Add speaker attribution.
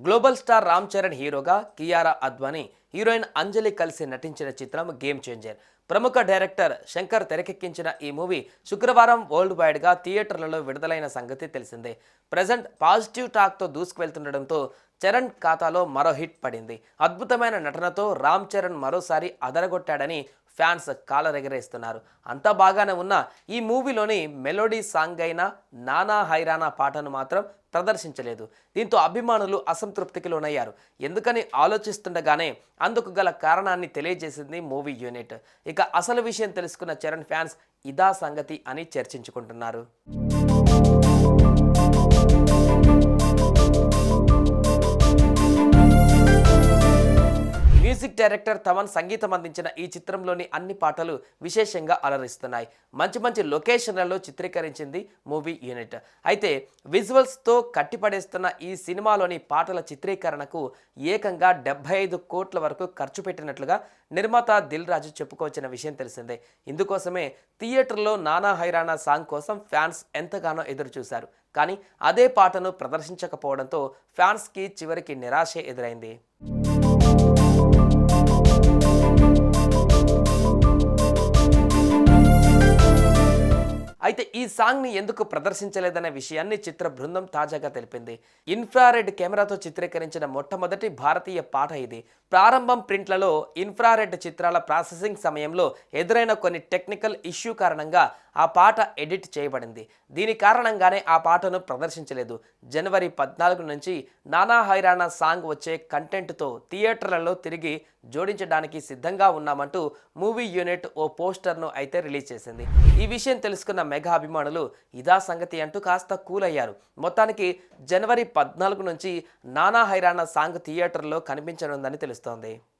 Speaker 1: Global star Ram Charan హీరోగా Kiara Advani heroine అంజలి కలిసి నటించిన చిత్రం గేమ్ చేంజర్. ప్రముఖ డైరెక్టర్ శంకర్ తెరకెక్కించిన ఈ మూవీ శుక్రవారం వరల్డ్ వైడ్గా థియేటర్లలో విడుదలైన సంగతి తెలిసిందే. ప్రజెంట్ పాజిటివ్ టాక్తో దూసుకువెళ్తుండడంతో చరణ్ ఖాతాలో మరో హిట్ పడింది. అద్భుతమైన నటనతో రామ్ చరణ్ మరోసారి అదరగొట్టాడని ఫ్యాన్స్ కాలరెగరేస్తున్నారు. అంతా బాగానే ఉన్న ఈ మూవీలోని మెలోడీ సాంగ్ అయిన నానా హైరానా పాటను మాత్రం ప్రదర్శించలేదు. దీంతో అభిమానులు అసంతృప్తికి లోనయ్యారు. ఎందుకని ఆలోచిస్తుండగానే అందుకు గల కారణాన్ని తెలియజేసింది మూవీ యూనిట్. ఇక అసలు విషయం తెలుసుకున్న చరణ్ ఫ్యాన్స్ ఇదా సంగతి అని చర్చించుకుంటున్నారు. మ్యూజిక్ డైరెక్టర్ తమన్ సంగీతం అందించిన ఈ చిత్రంలోని అన్ని పాటలు విశేషంగా అలరిస్తున్నాయి. మంచి మంచి లొకేషన్లలో చిత్రీకరించింది మూవీ యూనిట్. అయితే విజువల్స్తో కట్టిపడేస్తున్న ఈ సినిమాలోని పాటల చిత్రీకరణకు ఏకంగా 75 కోట్ల వరకు ఖర్చు పెట్టినట్లుగా నిర్మాత దిల్ రాజు చెప్పుకోవచ్చిన విషయం తెలిసిందే. ఇందుకోసమే థియేటర్లో నానా హైరానా సాంగ్ కోసం ఫ్యాన్స్ ఎంతగానో ఎదురు చూశారు. కానీ అదే పాటను ప్రదర్శించకపోవడంతో ఫ్యాన్స్కి చివరికి నిరాశే ఎదురైంది. అయితే ఈ సాంగ్ని ఎందుకు ప్రదర్శించలేదనే విషయాన్ని చిత్ర బృందం తాజాగా తెలిపింది. ఇన్ఫ్రారెడ్ కెమెరాతో చిత్రీకరించిన మొట్టమొదటి భారతీయ పాట ఇది. ప్రారంభం ప్రింట్లలో ఇన్ఫ్రారెడ్ చిత్రాల ప్రాసెసింగ్ సమయంలో ఎదురైన కొన్ని టెక్నికల్ ఇష్యూ కారణంగా ఆ పాట ఎడిట్ చేయబడింది. దీని కారణంగానే ఆ పాటను ప్రదర్శించలేదు. జనవరి 14 నుంచి నానా హైరానా సాంగ్ వచ్చే కంటెంట్తో థియేటర్లలో తిరిగి జోడించడానికి సిద్ధంగా ఉన్నామంటూ మూవీ యూనిట్ ఓ పోస్టర్ను అయితే రిలీజ్ చేసింది. ఈ విషయం తెలుసుకున్న మెగా అభిమానులు ఇదా సంగతి అంటూ కాస్త కూల్ అయ్యారు. మొత్తానికి జనవరి 14 నుంచి నానా హైరానా సాంగ్ థియేటర్లో కనిపించనుందని తెలుస్తోంది.